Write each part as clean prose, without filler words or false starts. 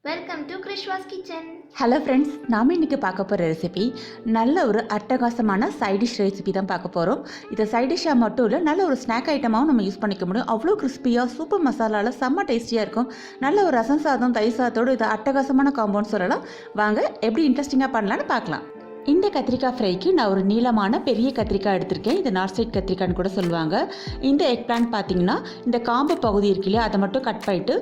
Welcome to Krishwas kitchen. Hello friends, நாம் இன்றைக்கி பார்க்க போகிற ரெசிபி நல்ல ஒரு அட்டகாசமான சைடிஷ் ரெசிபி தான் பார்க்க போகிறோம். இதை சைடிஷ்ஷாக மட்டும் இல்லை, நல்ல ஒரு ஸ்நாக் ஐட்டமாகவும் நம்ம யூஸ் பண்ணிக்க முடியும். அவ்வளோ கிறிஸ்பியாக சூப்பர் மசாலாவில் செம்ம டேஸ்டியாக இருக்கும். நல்ல ஒரு ரசம் சாதம் தயிர் சாதத்தோடு இது அட்டகாசமான காம்பவுண்ட் சொல்லலாம். வாங்க எப்படி இன்ட்ரெஸ்டிங்காக பண்ணலான்னு பார்க்கலாம். இந்த கத்திரிக்காய் ஃப்ரைக்கு நான் ஒரு நீளமான பெரிய கத்திரிக்காய் எடுத்திருக்கேன். இது நார்த் சைட் கத்திரிக்காய்னு கூட சொல்லுவாங்க. இந்த எக் பிளான்ட் பார்த்தீங்கன்னா இந்த காம்பு பகுதி இருக்கு இல்லையா, அதை மட்டும் கட் பண்ணிட்டு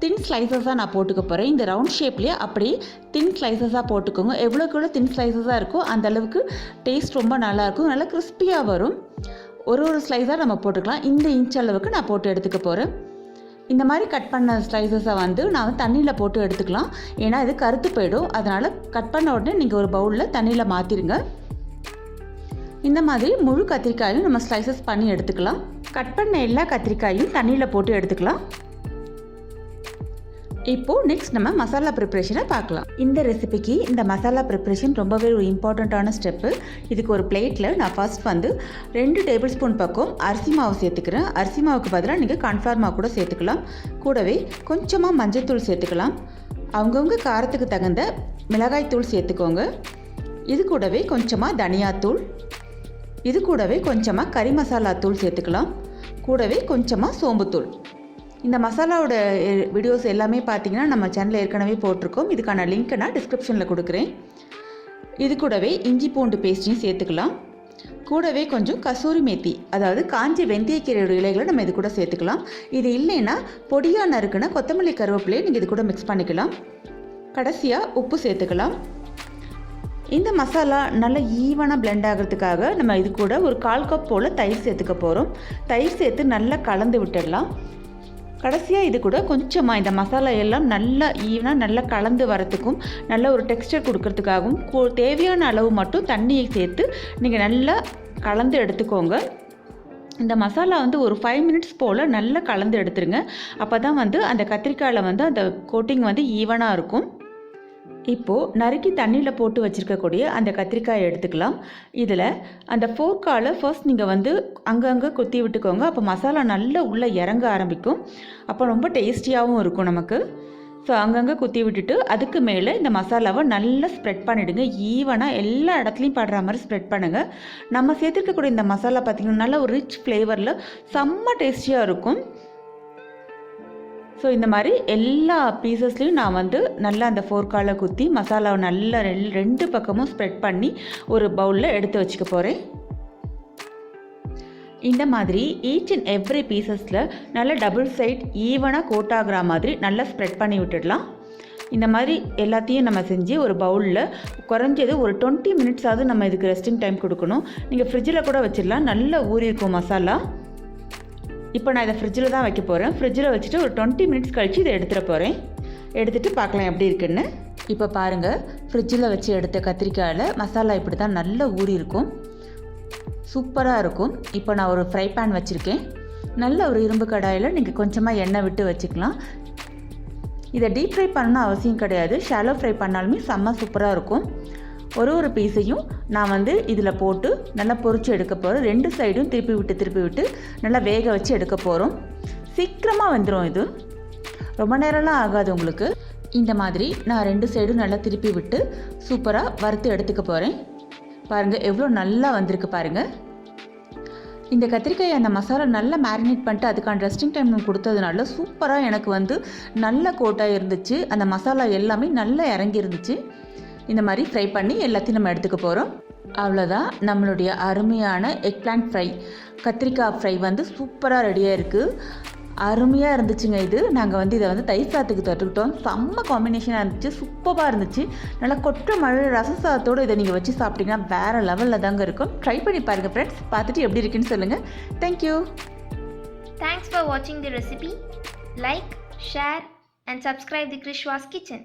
தின் ஸ்லைசஸாக நான் போட்டுக்க போகிறேன். இந்த ரவுண்ட் ஷேப்லேயே அப்படியே தின் ஸ்லைசஸாக போட்டுக்கோங்க. எவ்வளோக்கு எவ்வளோ தின் ஸ்லைசஸாக இருக்கோ அந்தளவுக்கு டேஸ்ட் ரொம்ப நல்லாயிருக்கும், நல்லா கிறிஸ்பியாக வரும். ஒரு ஸ்லைஸாக நம்ம போட்டுக்கலாம். இந்த இன்ச் அளவுக்கு நான் போட்டு எடுத்துக்க போகிறேன். இந்த மாதிரி கட் பண்ண ஸ்லைசஸை நான் தண்ணியில் போட்டு எடுத்துக்கலாம். ஏன்னா இது கருத்து போயிடும். அதனால் கட் பண்ண உடனே நீங்கள் ஒரு பவுலில் தண்ணியில் மாற்றிடுங்க. இந்த மாதிரி முழு கத்திரிக்காயும் நம்ம ஸ்லைசஸ் பண்ணி எடுத்துக்கலாம். கட் பண்ண எல்லா கத்திரிக்காயும் தண்ணியில் போட்டு எடுத்துக்கலாம். இப்போது நெக்ஸ்ட் நம்ம மசாலா ப்ரிப்ரேஷனை பார்க்கலாம். இந்த ரெசிபிக்கு இந்த மசாலா ப்ரிப்ரேஷன் ரொம்பவே ஒரு இம்பார்ட்டண்ட்டான ஸ்டெப்பு. இதுக்கு ஒரு பிளேட்டில் நான் ஃபர்ஸ்ட் 2 டேபிள் ஸ்பூன் பக்கம் அரிசி மாவு சேர்த்துக்கிறேன். அரிசி மாவுக்கு பதிலாக நீங்கள் கார்ன்ஃப்ளவர் மாவு கூட சேர்த்துக்கலாம். கூடவே கொஞ்சமாக மஞ்சள்தூள் சேர்த்துக்கலாம். அவங்கவுங்க காரத்துக்கு தகுந்த மிளகாய் தூள் சேர்த்துக்கோங்க. இது கூடவே கொஞ்சமாக தனியாத்தூள், இது கூடவே கொஞ்சமாக கறி மசாலா தூள் சேர்த்துக்கலாம். கூடவே கொஞ்சமாக சோம்புத்தூள். இந்த மசாலாவோட வீடியோஸ் எல்லாமே பார்த்தீங்கன்னா நம்ம சேனலில் ஏற்கனவே போட்டிருக்கோம். இதுக்கான லிங்க்கை நான் டிஸ்கிரிப்ஷனில் கொடுக்குறேன். இது கூடவே இஞ்சி பூண்டு பேஸ்ட்டையும் சேர்த்துக்கலாம். கூடவே கொஞ்சம் கசூரி மேத்தி, அதாவது காஞ்சி வெந்தயக்கீரையோட இலைகளை நம்ம இது கூட சேர்த்துக்கலாம். இது இல்லைன்னா பொடியாக நறுக்குன்னா கொத்தமல்லி கருவேப்பிலையை நீங்கள் இது கூட மிக்ஸ் பண்ணிக்கலாம். கடைசியாக உப்பு சேர்த்துக்கலாம். இந்த மசாலா நல்லா ஈவனாக பிளெண்ட் ஆகிறதுக்காக நம்ம இது கூட ஒரு 1/4 கப் போல் தயிர் சேர்த்துக்க போகிறோம். தயிர் சேர்த்து நல்லா கலந்து விட்டுடலாம். கடைசியாக இது கூட கொஞ்சமாக இந்த மசாலா எல்லாம் நல்லா ஈவனாக நல்லா கலந்து வரத்துக்கும் நல்ல ஒரு டெக்ஸ்டர் கொடுக்கறதுக்காகவும் தேவையான அளவு மட்டும் தண்ணியை சேர்த்து நீங்கள் நல்லா கலந்து எடுத்துக்கோங்க. இந்த மசாலா ஒரு 5 மினிட்ஸ் போல் நல்லா கலந்து எடுத்துருங்க. அப்போ தான் அந்த கத்திரிக்காயில் அந்த கோட்டிங் ஈவனாக இருக்கும். இப்போது நறுக்கி தண்ணியில் போட்டு வச்சுருக்கக்கூடிய அந்த கத்திரிக்காயை எடுத்துக்கலாம். இதில் அந்த ஃபோர்க்கால் ஃபர்ஸ்ட் நீங்கள் அங்கங்கே கொத்தி விட்டுக்கோங்க. அப்போ மசாலா நல்லா உள்ளே இறங்க ஆரம்பிக்கும். அப்போ ரொம்ப டேஸ்டியாகவும் இருக்கும் நமக்கு. ஸோ அங்கங்கே குத்தி விட்டுட்டு அதுக்கு மேலே இந்த மசாலாவை நல்லா ஸ்ப்ரெட் பண்ணிவிடுங்க. ஈவனாக எல்லா இடத்துலையும் படுற மாதிரி ஸ்ப்ரெட் பண்ணுங்கள். நம்ம சேர்த்துருக்கக்கூடிய இந்த மசாலா பார்த்திங்கன்னா நல்ல ஒரு ரிச் ஃப்ளேவரில் செம்ம டேஸ்டியாக இருக்கும். ஸோ இந்த மாதிரி எல்லா பீசஸ்லையும் நான் நல்லா அந்த ஃபோர்க்கால் குத்தி மசாலாவை நல்லா 2 பக்கமும் ஸ்ப்ரெட் பண்ணி ஒரு பவுலில் எடுத்து வச்சுக்க போகிறேன். இந்த மாதிரி ஈச் அண்ட் எவ்ரி பீசஸில் நல்லா டபுள் சைட் ஈவனாக கோட் ஆகிற மாதிரி நல்லா ஸ்ப்ரெட் பண்ணி விட்டுடலாம். இந்த மாதிரி எல்லாத்தையும் நம்ம செஞ்சு ஒரு பவுலில் குறைஞ்சது ஒரு 20 மினிட்ஸாவது நம்ம இதுக்கு ரெஸ்டிங் டைம் கொடுக்கணும். நீங்கள் ஃப்ரிட்ஜில் கூட வச்சிடலாம், நல்லா ஊறி இருக்கும் மசாலா. இப்போ நான் இதை ஃப்ரிட்ஜில் தான் வைக்க போகிறேன். ஃப்ரிட்ஜில் வச்சுட்டு ஒரு 20 மினிட்ஸ் கழித்து இதை எடுத்துகிட்டு போகிறேன். எடுத்துகிட்டு பார்க்கலாம் எப்படி இருக்குன்னு. இப்போ பாருங்கள், ஃப்ரிட்ஜில் வச்சு எடுத்த கத்திரிக்காயில் மசாலா இப்படி தான் நல்லா ஊறி இருக்கும், சூப்பராக இருக்கும். இப்போ நான் ஒரு ஃப்ரை பேன் வச்சுருக்கேன். நல்ல ஒரு இரும்பு கடாயில் நீங்கள் கொஞ்சமாக எண்ணெய் விட்டு வச்சுக்கலாம். இதை டீப் ஃப்ரை பண்ணணும் அவசியம் கிடையாது, ஷாலோ ஃப்ரை பண்ணாலுமே செம்ம சூப்பராக இருக்கும். ஒரு பீஸையும் நான் இதில் போட்டு நல்லா பொரிச்சு எடுக்க போகிறேன். 2 சைடும் திருப்பி விட்டு நல்லா வேக வச்சு எடுக்க போகிறோம். சீக்கிரமாக வந்துடும், இது ரொம்ப நேரம்லாம் ஆகாது உங்களுக்கு. இந்த மாதிரி நான் 2 சைடும் நல்லா திருப்பி விட்டு சூப்பராக வறுத்து எடுத்துக்க போகிறேன். பாருங்கள் எவ்வளோ நல்லா வந்திருக்கு பாருங்கள். இந்த கத்திரிக்காயை அந்த மசாலா நல்லா மேரினேட் பண்ணிட்டு அதுக்கான ரெஸ்டிங் டைம் கொடுத்ததுனால சூப்பராக எனக்கு நல்ல கோட்டாக இருந்துச்சு. அந்த மசாலா எல்லாமே நல்லா இறங்கி இருந்துச்சு. இந்த மாதிரி ஃப்ரை பண்ணி எல்லாத்தையும் நம்ம எடுத்துக்க போகிறோம். அவ்வளோதான், நம்மளுடைய அருமையான எக் பிளான்ட் ஃப்ரை, கத்திரிக்காய் ஃப்ரை சூப்பராக ரெடியாக இருக்குது. அருமையாக இருந்துச்சுங்க. இது நாங்கள் இதை தயிர் சாதத்துக்கு தொட்டுக்கிட்டோம். செம்ம காம்பினேஷனாக இருந்துச்சு, சூப்பராக இருந்துச்சு. நல்லா கொட்ட மழை ரசம் சாதத்தோடு இதை நீங்கள் வச்சு சாப்பிட்டீங்கன்னா வேறு லெவலில் தாங்க இருக்கும். ட்ரை பண்ணி பாருங்கள் ஃப்ரெண்ட்ஸ், பார்த்துட்டு எப்படி இருக்குன்னு சொல்லுங்கள். Thank you. Thanks for watching the recipe. Like, share and subscribe the KrishVas Kitchen.